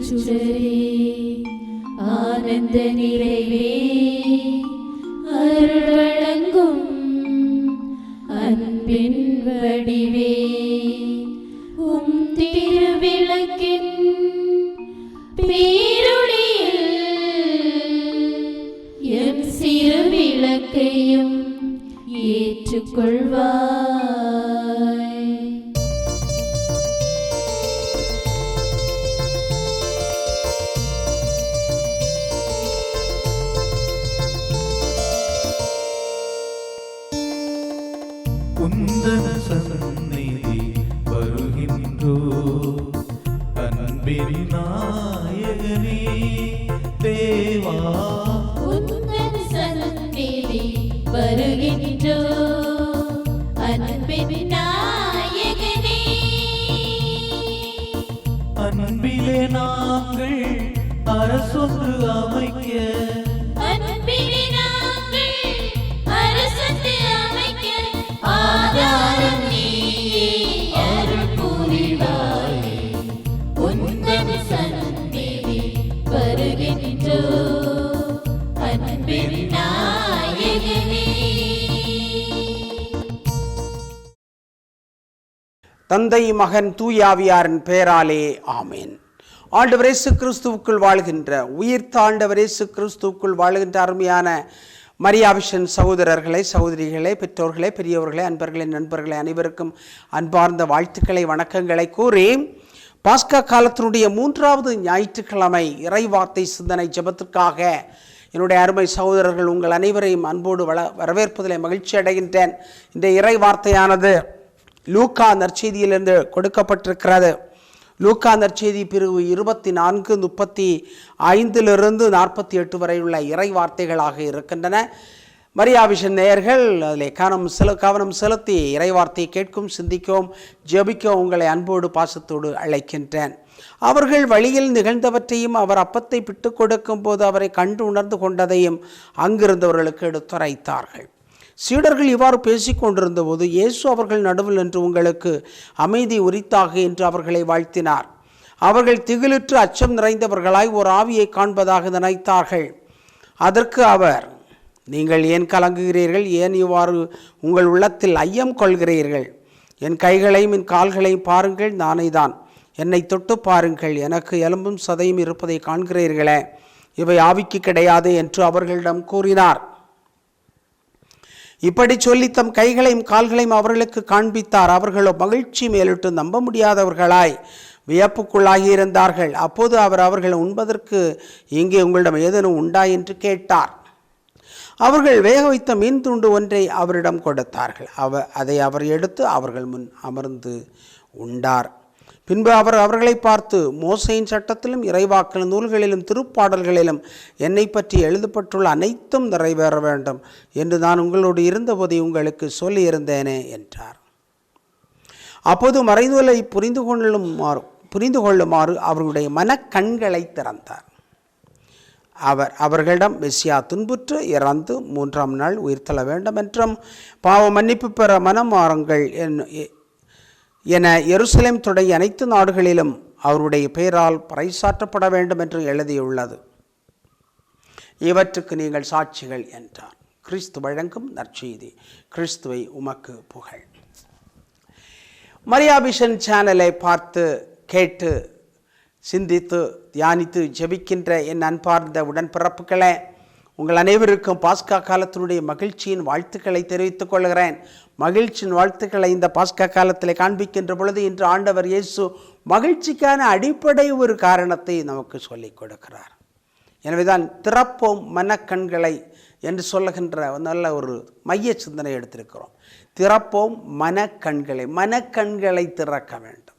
அருட்சுடரே ஆனந்த நிறைவே அருள் வழங்கும் அன்பின் வடிவே உம் திருவிளக்கின் பேரொளியில் எம் சிறு விளக்கையும் ஏற்றுக்கொள்வாய். உந்தன சந்நிதி வருகின்றோ அன்பின் நாயகனே தேவா. உந்தன சந்நிதி வருகின்றோ அன்பின் நாயகனே. அன்பிலே நாங்கள் அரசொன்று அமைக்க ஆதாரம் நீயே அருள் புரிவாய். உந்தன் சந்நிதி வருகின்றோ அன்பின் நாயகனே. தந்தை மகன் தூயாவியாரின் பெயராலே ஆமேன். ஆண்டவர் இயேசு கிறிஸ்துவுக்குள் வாழ்கின்ற உயிர்த்த ஆண்டவர் இயேசு கிறிஸ்துவுக்குள் வாழ்கின்ற அருமையான மரியாவிஷன் சகோதரர்களே, சகோதரிகளே, பெற்றோர்களே, பெரியவர்களே, அன்பர்களே, நண்பர்களே அனைவருக்கும் அன்பார்ந்த வாழ்த்துக்களை, வணக்கங்களை கூறி பாஸ்கா காலத்தினுடைய 3வது ஞாயிற்றுக்கிழமை இறைவார்த்தை சிந்தனை ஜெபத்திற்காக என்னுடைய அருமை சகோதரர்கள் உங்கள் அனைவரையும் அன்போடு வரவேற்பதிலே மகிழ்ச்சி அடைகின்றேன். இந்த இறைவார்த்தையானது லூக்கா நற்செய்தியிலிருந்து கொடுக்கப்பட்டிருக்கிறது. லூக்கா நற்செய்தி பிரிவு 24:35 வரை உள்ள இறை வார்த்தைகளாக இருக்கின்றன. மரியாவிஷன் நேயர்கள் அதில் கவனம் செலுத்தி இறைவார்த்தையை கேட்கும், சிந்திக்கவும், ஜெபிக்கவும் உங்களை அன்போடு பாசத்தோடு அழைக்கின்றேன். அவர்கள் வழியில் நிகழ்ந்தவற்றையும் அவர் அப்பத்தை பிட்டு கொடுக்கும் போது அவரை கண்டு உணர்ந்து கொண்டதையும் அங்கிருந்தவர்களுக்கு எடுத்துரைத்தார்கள். சீடர்கள் இவ்வாறு பேசிக்கொண்டிருந்த போது இயேசு அவர்கள் நடுவில் நின்று உங்களுக்கு அமைதி உரித்தாக என்று அவர்களை வாழ்த்தினார். அவர்கள் திகிலுற்று அச்சம் நிறைந்தவர்களாய் ஓர் ஆவியை காண்பதாக நினைத்தார்கள். அதற்கு அவர், நீங்கள் ஏன் கலங்குகிறீர்கள்? ஏன் இவ்வாறு உங்கள் உள்ளத்தில் ஐயம் கொள்கிறீர்கள்? என் கைகளையும் என் கால்களையும் பாருங்கள், நானே தான். என்னை தொட்டு பாருங்கள், எனக்கு எலும்பும் சதையும் இருப்பதை காண்கிறீர்களே, இவை ஆவிக்கு கிடையாது என்று அவர்களிடம் கூறினார். இப்படி சொல்லி தம் கைகளையும் கால்களையும் அவர்களுக்கு காண்பித்தார். அவர்களோ மகிழ்ச்சி மேலிட்டு நம்ப முடியாதவர்களாய் வியப்புக்குள்ளாகி இருந்தார்கள். அப்போது அவர்கள் உண்பதற்கு இங்கே உங்களிடம் ஏதேனும் உண்டா என்று கேட்டார். அவர்கள் வேக வைத்த மீன் துண்டு ஒன்றை அவரிடம் கொடுத்தார்கள். அதை அவர் எடுத்து அவர்கள் முன் அமர்ந்து உண்டார். பின்பு அவர்களை பார்த்து, மோசையின் சட்டத்திலும் இறைவாக்கு நூல்களிலும் திருப்பாடல்களிலும் என்னை பற்றி எழுதப்பட்டுள்ள அனைத்தும் நிறைவேற வேண்டும் என்று நான் உங்களோடு இருந்தபோதை உங்களுக்கு சொல்லியிருந்தேனே என்றார். அப்போது மறைநூலை புரிந்து கொள்ளுமாறு அவர்களுடைய மனக்கண்களை திறந்தார். அவர்களிடம் மெசியா துன்புற்று இறந்து 3ஆம் நாள் உயிர்த்தெழ வேண்டும் என்றும் பாவ மன்னிப்பு பெற மனம் மாறுங்கள் என எருசலேம் தொடங்கிய அனைத்து நாடுகளிலும் அவருடைய பெயரால் பறைசாற்றப்பட வேண்டும் என்று எழுதியுள்ளது. இவற்றுக்கு நீங்கள் சாட்சிகள் என்றார். கிறிஸ்து வழங்கும் நற்செய்தி. கிறிஸ்துவை உமக்கு புகழ். மரியாவிஷன் சேனலை பார்த்து கேட்டு சிந்தித்து தியானித்து ஜெபிக்கின்ற என் அன்பார்ந்த உடன்பிறப்புகளே, உங்கள் அனைவருக்கும் பாஸ்கா காலத்தினுடைய மகிழ்ச்சியின் வாழ்த்துக்களை தெரிவித்துக் கொள்கிறேன். மகிழ்ச்சியின் வாழ்த்துக்களை இந்த பாஸ்கா காலத்தில் காண்பிக்கின்ற பொழுது இன்று ஆண்டவர் இயேசு மகிழ்ச்சிக்கான அடிப்படை ஒரு காரணத்தை நமக்கு சொல்லிக் கொடுக்கிறார். எனவேதான் திறப்போம் மனக்கண்களை என்று சொல்லுகின்ற நல்ல ஒரு மைய சிந்தனை எடுத்திருக்கிறோம். திறப்போம் மனக்கண்களை திறக்க வேண்டும்.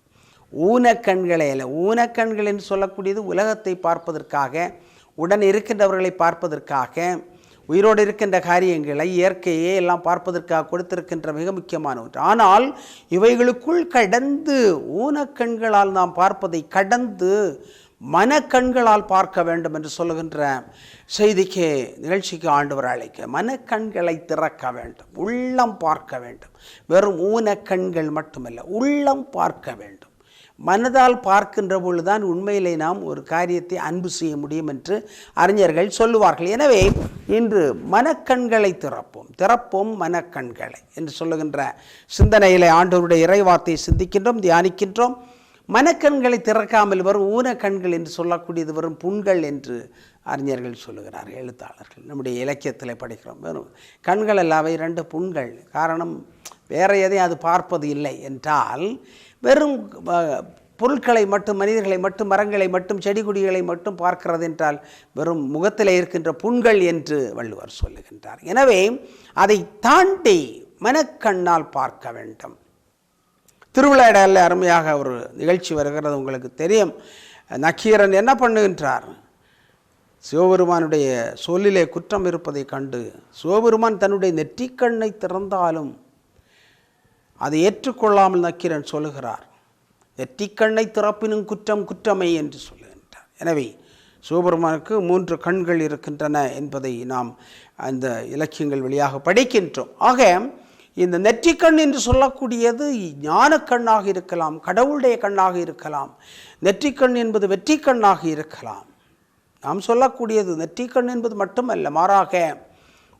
ஊனக்கண்களை அல்ல. ஊனக்கண்கள் என்று சொல்லக்கூடியது உலகத்தை பார்ப்பதற்காக, உடன் இருக்கின்றவர்களை பார்ப்பதற்காக, உயிரோடு இருக்கின்ற காரியங்களை, இயற்கையை எல்லாம் பார்ப்பதற்காக கொடுத்திருக்கின்ற மிக முக்கியமான ஒன்று. ஆனால் இவைகளுக்குள் கடந்து, ஊனக்கண்களால் நாம் பார்ப்பதை கடந்து மனக்கண்களால் பார்க்க வேண்டும் என்று சொல்லுகின்ற செய்திக்கு, நிகழ்ச்சிக்கு ஆண்டவர் அழைக்க. மனக்கண்களை திறக்க வேண்டும், உள்ளம் பார்க்க வேண்டும். வெறும் ஊனக்கண்கள் மட்டுமல்ல, உள்ளம் பார்க்க வேண்டும். மனதால் பார்க்கின்ற பொழுதுதான் உண்மையிலே நாம் ஒரு காரியத்தை அன்பு செய்ய முடியும் என்று அறிஞர்கள் சொல்லுவார்கள். எனவே இன்று மனக்கண்களை திறப்போம் மனக்கண்களை என்று சொல்லுகின்ற சிந்தனையிலே ஆண்டவருடைய இறைவார்த்தையை சிந்திக்கின்றோம், தியானிக்கின்றோம். மனக்கண்களை திறக்காமல் வரும் ஊனக்கண்கள் என்று சொல்லக்கூடியது வரும் புண்கள் என்று அறிஞர்கள் சொல்லுகிறார்கள், எழுத்தாளர்கள். நம்முடைய இலக்கியத்தில் படிக்கிறோம். வெறும் கண்கள் எல்லாவை 2 புண்கள். காரணம் வேறு எதையும் அது பார்ப்பது இல்லை என்றால், வெறும் பொருட்களை மட்டும், மனிதர்களை மட்டும், மரங்களை மட்டும், செடி கொடிகளை மட்டும் பார்க்கிறது என்றால் வெறும் முகத்தில் இருக்கின்ற புண்கள் என்று வள்ளுவர் சொல்லுகின்றார். எனவே அதை தாண்டி மனக்கண்ணால் பார்க்க வேண்டும். திருவிழாவில் அருமையாக ஒரு நிகழ்ச்சி வருகிறது, உங்களுக்கு தெரியும். நக்கீரன் என்ன பண்ணுகின்றார்? சிவபெருமானுடைய சொல்லிலே குற்றம் இருப்பதை கண்டு சிவபெருமான் தன்னுடைய நெற்றிக்கண்ணை திறந்தாலும் அதை ஏற்றுக்கொள்ளாமல் நக்கீரன் சொல்லுகிறார், நெற்றிக்கண்ணை திறப்பினும் குற்றம் குற்றமை என்று சொல்லுகின்றார். எனவே சிவபெருமானுக்கு 3 கண்கள் இருக்கின்றன என்பதை நாம் அந்த இலக்கியங்கள் வழியாக படிக்கின்றோம். ஆக இந்த நெற்றிக்கண் என்று சொல்லக்கூடியது ஞானக்கண்ணாக இருக்கலாம், கடவுளுடைய கண்ணாக இருக்கலாம். நெற்றிக்கண் என்பது வெற்றிக்கண்ணாக இருக்கலாம். நாம் சொல்லக்கூடியது நெற்றிக்கண் என்பது மட்டுமல்ல, மாறாக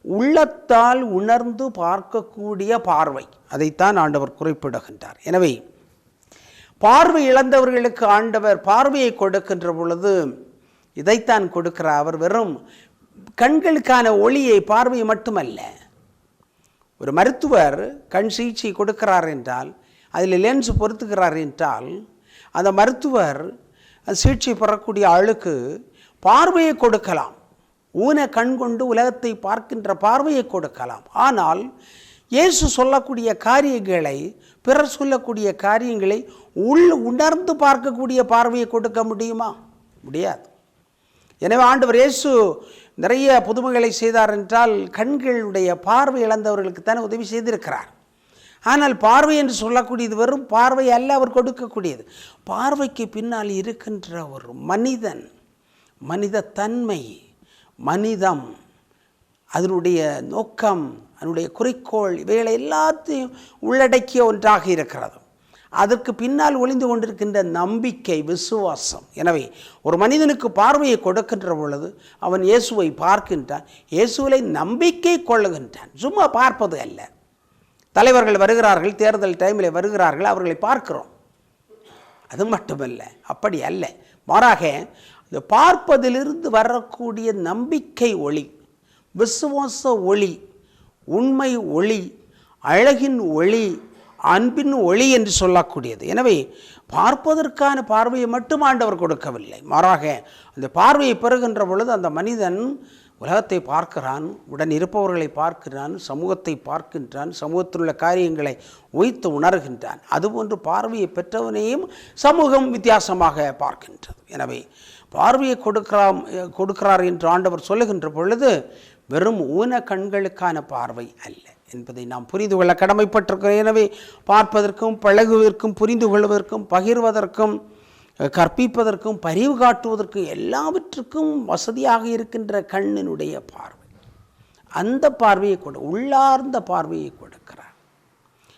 உள்ளத்தால் உணர்ந்து பார்க்கக்கூடிய பார்வை. அதைத்தான் ஆண்டவர் குறிப்பிடுகின்றார். எனவே பார்வை இழந்தவர்களுக்கு ஆண்டவர் பார்வையை கொடுக்கின்ற பொழுது இதைத்தான் கொடுக்கிறார். அவர் வெறும் கண்களுக்கான ஒளியை, பார்வையை மட்டுமல்ல. ஒரு மருத்துவர் கண் சிகிச்சை கொடுக்கிறார் என்றால், அதில் லென்ஸ் பொருத்துகிறார் என்றால், அந்த மருத்துவர் சிகிச்சை பெறக்கூடிய ஆளுக்கு பார்வையை கொடுக்கலாம், ஊன கண் கொண்டு உலகத்தை பார்க்கின்ற பார்வையை கொடுக்கலாம். ஆனால் இயேசு சொல்லக்கூடிய காரியங்களை, பிறர் சொல்லக்கூடிய காரியங்களை உணர்ந்து பார்க்கக்கூடிய பார்வையை கொடுக்க முடியுமா? முடியாது. எனவே ஆண்டவர் இயேசு நிறைய புதுமைகளை செய்தார் என்றால் கண்களுடைய பார்வை இழந்தவர்களுக்கு தானே உதவி செய்திருக்கிறார். ஆனால் பார்வை என்று சொல்லக்கூடியது வெறும் பார்வை அல்ல அவர் கொடுக்கக்கூடியது. பார்வைக்கு பின்னால் இருக்கின்ற ஒரு மனிதன், மனித தன்மை, மனிதம், அதனுடைய நோக்கம், அதனுடைய குறிக்கோள், இவைகளை எல்லாத்தையும் உள்ளடக்கிய ஒன்றாக இருக்கிறது. அதற்கு பின்னால் ஒளிந்து கொண்டிருக்கின்ற நம்பிக்கை, விசுவாசம். எனவே ஒரு மனிதனுக்கு பார்வையை கொடுக்கின்ற பொழுது அவன் இயேசுவை பார்க்கின்றான், இயேசுவை நம்பிக்கை கொள்ளுகின்றான். சும்மா பார்ப்பது அல்ல. தலைவர்கள் வருகிறார்கள், தேர்தல் டைமில் வருகிறார்கள், அவர்களை பார்க்கிறோம். அது மட்டுமல்ல, அப்படி அல்ல. மாறாக இந்த பார்ப்பதிலிருந்து வரக்கூடிய நம்பிக்கை ஒளி, விசுவாச ஒளி, உண்மை ஒளி, அழகின் ஒளி, அன்பின் ஒளி என்று சொல்லக்கூடியது. எனவே பார்ப்பதற்கான பார்வையை மட்டும் ஆண்டவர் கொடுக்கவில்லை. மாறாக அந்த பார்வையை பெறுகின்ற பொழுது அந்த மனிதன் உலகத்தை பார்க்கிறான், உடன் இருப்பவர்களை பார்க்கிறான், சமூகத்தை பார்க்கின்றான், சமூகத்தில் உள்ள காரியங்களை உய்த்து உணர்கின்றான். அதுபோன்று பார்வையை பெற்றவனையும் சமூகம் வித்தியாசமாக பார்க்கின்றது. எனவே பார்வையை கொடுக்கிறார் என்று ஆண்டவர் சொல்லுகின்ற பொழுது வெறும் ஊன கண்களுக்கான பார்வை அல்ல என்பதை நாம் புரிந்து கொள்ள கடமைப்பட்டிருக்கிறோம். எனவே பார்ப்பதற்கும், பழகுவதற்கும், புரிந்து கொள்வதற்கும், பகிர்வதற்கும், கற்பிப்பதற்கும், பரிவு காட்டுவதற்கும் எல்லாவற்றுக்கும் வசதியாக இருக்கின்ற கண்ணினுடைய பார்வை, அந்த பார்வையை உள்ளார்ந்த பார்வையை கொடுக்கிறார்.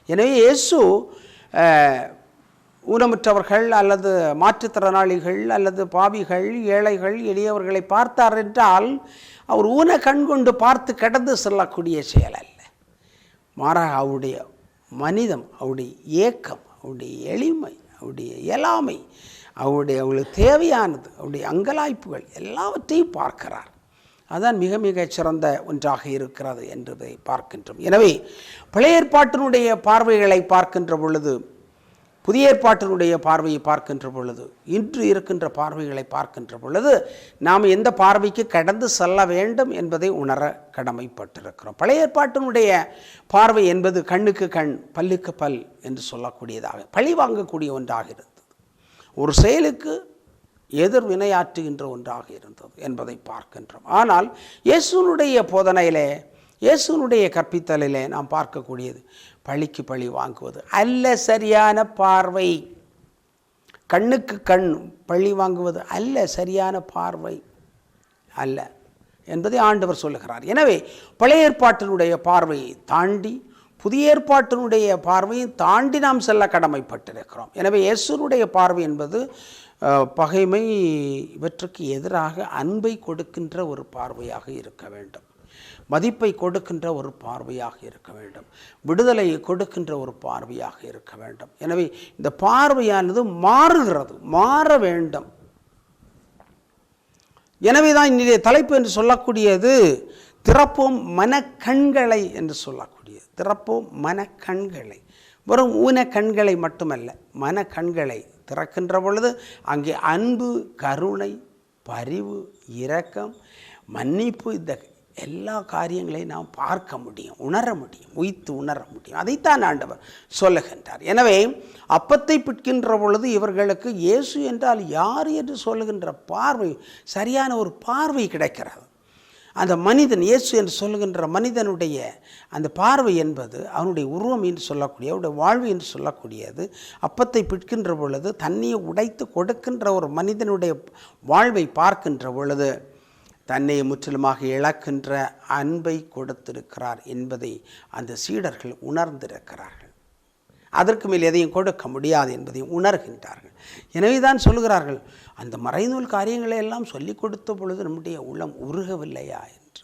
எனவே இயேசு ஊனமுற்றவர்கள் அல்லது மாற்றுத்திறனாளிகள் அல்லது பாவிகள், ஏழைகள், எளியவர்களை பார்த்தார் என்றால் அவர் ஊன கண் கொண்டு பார்த்து கடந்து செல்லக்கூடிய செயல் அல்ல. மாறாக அவருடைய மனிதம், அவருடைய ஏக்கம், அவருடைய எளிமை, அவருடைய இயலாமை, அவங்களுக்கு தேவையானது, அவருடைய அங்கலாய்ப்புகள் எல்லாவற்றையும் பார்க்கிறார். அதுதான் மிக மிக சிறந்த ஒன்றாக இருக்கிறது என்பதை பார்க்கின்றோம். எனவே பழைய ஏற்பாட்டினுடைய பார்வைகளை பார்க்கின்ற பொழுது, புதிய ஏற்பாட்டினுடைய பார்வையை பார்க்கின்ற பொழுது, இன்று இருக்கின்ற பார்வைகளை பார்க்கின்ற பொழுது நாம் எந்த பார்வைக்கு கடந்து செல்ல வேண்டும் என்பதை உணர கடமைப்பட்டிருக்கிறோம். பழைய ஏற்பாட்டினுடைய பார்வை என்பது கண்ணுக்கு கண், பல்லுக்கு பல் என்று சொல்லக்கூடியதாக, பழி வாங்கக்கூடிய ஒன்றாக இருந்தது. ஒரு செயலுக்கு எதிர் வினையாற்றுகின்ற ஒன்றாக இருந்தது என்பதை பார்க்கின்றோம். ஆனால் இயேசுனுடைய போதனையிலே, இயேசுனுடைய கற்பித்தலிலே நாம் பார்க்கக்கூடியது பழிக்கு பழி வாங்குவது அல்ல. சரியான பார்வை, கண்ணுக்கு கண் பழி வாங்குவது அல்ல, சரியான பார்வை அல்ல என்பதை ஆண்டவர் சொல்லுகிறார். எனவே பழைய ஏற்பாட்டினுடைய பார்வையை தாண்டி புதிய ஏற்பாட்டினுடைய பார்வையை தாண்டி நாம் செல்ல கடமைப்பட்டிருக்கிறோம். எனவே இயேசுனுடைய பார்வை என்பது பகைமை இவற்றுக்கு எதிராக அன்பை கொடுக்கின்ற ஒரு பார்வையாக இருக்க வேண்டும், மதிப்பை கொடுக்கின்ற ஒரு பார்வையாக இருக்க வேண்டும், விடுதலையை கொடுக்கின்ற ஒரு பார்வையாக இருக்க வேண்டும். எனவே இந்த பார்வையானது மாறுகிறது, மாற வேண்டும். எனவே தான் இன்றைய தலைப்பு என்று சொல்லக்கூடியது திறப்போம் மனக்கண்களை என்று சொல்லக்கூடியது. திறப்போம் மனக்கண்களை, வெறும் ஊனக்கண்களை மட்டுமல்ல, மனக்கண்களை திறக்கின்ற பொழுது அங்கே அன்பு, கருணை, பரிவு, இரக்கம், மன்னிப்பு, இந்த எல்லா காரியங்களையும் நாம் பார்க்க முடியும், உணர முடியும், உய்த்து உணர முடியும். அதைத்தான் ஆண்டவர் சொல்லுகின்றார். எனவே அப்பத்தை பிட்கின்ற பொழுது இவர்களுக்கு இயேசு என்றால் யார் என்று சொல்லுகின்ற பார்வை, சரியான ஒரு பார்வை கிடைக்கிறது. அந்த மனிதன், இயேசு என்று சொல்லுகின்ற மனிதனுடைய அந்த பார்வை என்பது அவனுடைய உருவம் என்று சொல்லக்கூடிய, அவருடைய வாழ்வு என்று சொல்லக்கூடியது. அப்பத்தை பிட்கின்ற பொழுது தண்ணியை உடைத்து கொடுக்கின்ற ஒரு மனிதனுடைய வாழ்வை பார்க்கின்ற பொழுது தன்னை முற்றிலுமாக இழக்கின்ற அன்பை கொடுத்திருக்கிறார் என்பதை அந்த சீடர்கள் உணர்ந்திருக்கிறார்கள். அதற்கு மேல் எதையும் கொடுக்க முடியாது என்பதையும் உணர்கின்றார்கள். எனவே தான் சொல்லுகிறார்கள், அந்த மறைநூல் காரியங்களை எல்லாம் சொல்லிக் கொடுத்த பொழுது நம்முடைய உள்ளம் உருகவில்லையா என்று.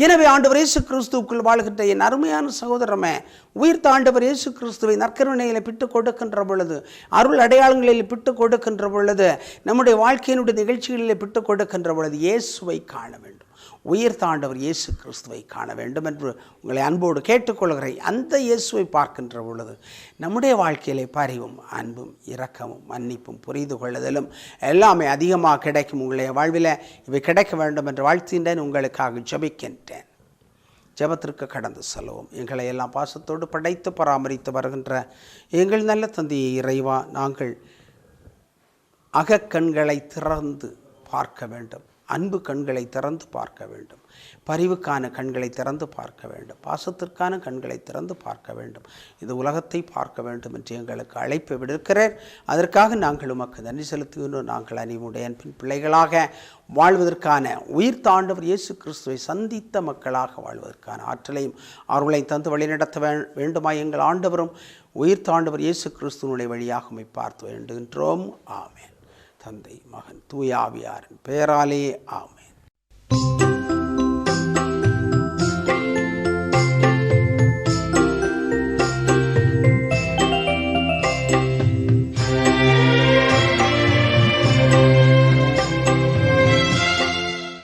எனவே ஆண்டவர் இயேசு கிறிஸ்துவுக்குள் வாழ்கின்ற என் அருமையான சகோதரமே, உயிர்த்த ஆண்டவர் இயேசு கிறிஸ்துவை நற்கருணையில பிட்டு கொடுக்கின்ற பொழுது, அருள் அடையாளங்களில் பிட்டு கொடுக்கின்ற பொழுது, நம்முடைய வாழ்க்கையினுடைய நிகழ்ச்சிகளில் பிட்டு கொடுக்கின்ற பொழுது இயேசுவை காண வேண்டும், உயிர்த்த ஆண்டவர் இயேசு கிறிஸ்துவை காண வேண்டும் என்று உங்களை அன்போடு கேட்டுக்கொள்கிறேன். அந்த இயேசுவை பார்க்கின்ற பொழுது நம்முடைய வாழ்க்கையிலே பரிவும், அன்பும், இரக்கமும், மன்னிப்பும், புரிந்து கொள்ளுதலும் எல்லாமே அதிகமாக கிடைக்கும். உங்களுடைய வாழ்வில் இவை கிடைக்க வேண்டும் என்று வாழ்த்துகின்றேன். உங்களுக்காக ஜெபிக்கின்றேன். ஜெபத்திற்கு கடந்து செல்வோம். எங்களை எல்லாம் பாசத்தோடு படைத்து பராமரித்து வருகின்ற எங்கள் நல்ல தந்தையை இறைவா, நாங்கள் அகக்கண்களை திறந்து பார்க்க வேண்டும், அன்பு கண்களை திறந்து பார்க்க வேண்டும், பரிவுக்கான கண்களை திறந்து பார்க்க வேண்டும், பாசத்திற்கான கண்களை திறந்து பார்க்க வேண்டும், இது உலகத்தை பார்க்க வேண்டும் என்று எங்களுக்கு அழைப்பு விடுக்கிறேன். அதற்காக நாங்கள் உமக்கு நன்றி செலுத்துகின்றோம். நாங்கள் அனைவருடைய அன்பின் பிள்ளைகளாக வாழ்வதற்கான, உயிர்த்த ஆண்டவர் இயேசு கிறிஸ்துவை சந்தித்த மக்களாக வாழ்வதற்கான ஆற்றலையும் அவர்களையும் தந்து வழிநடத்த வேண்டுமா எங்கள் ஆண்டவரும் உயிர்த்த ஆண்டவர் இயேசு கிறிஸ்துவனுடைய வழியாக உம்மை பார்த்து வேண்டுகின்றோம். ஆமென். தந்தை, மகன், தூய ஆவியாரின் பெயராலே ஆமென்.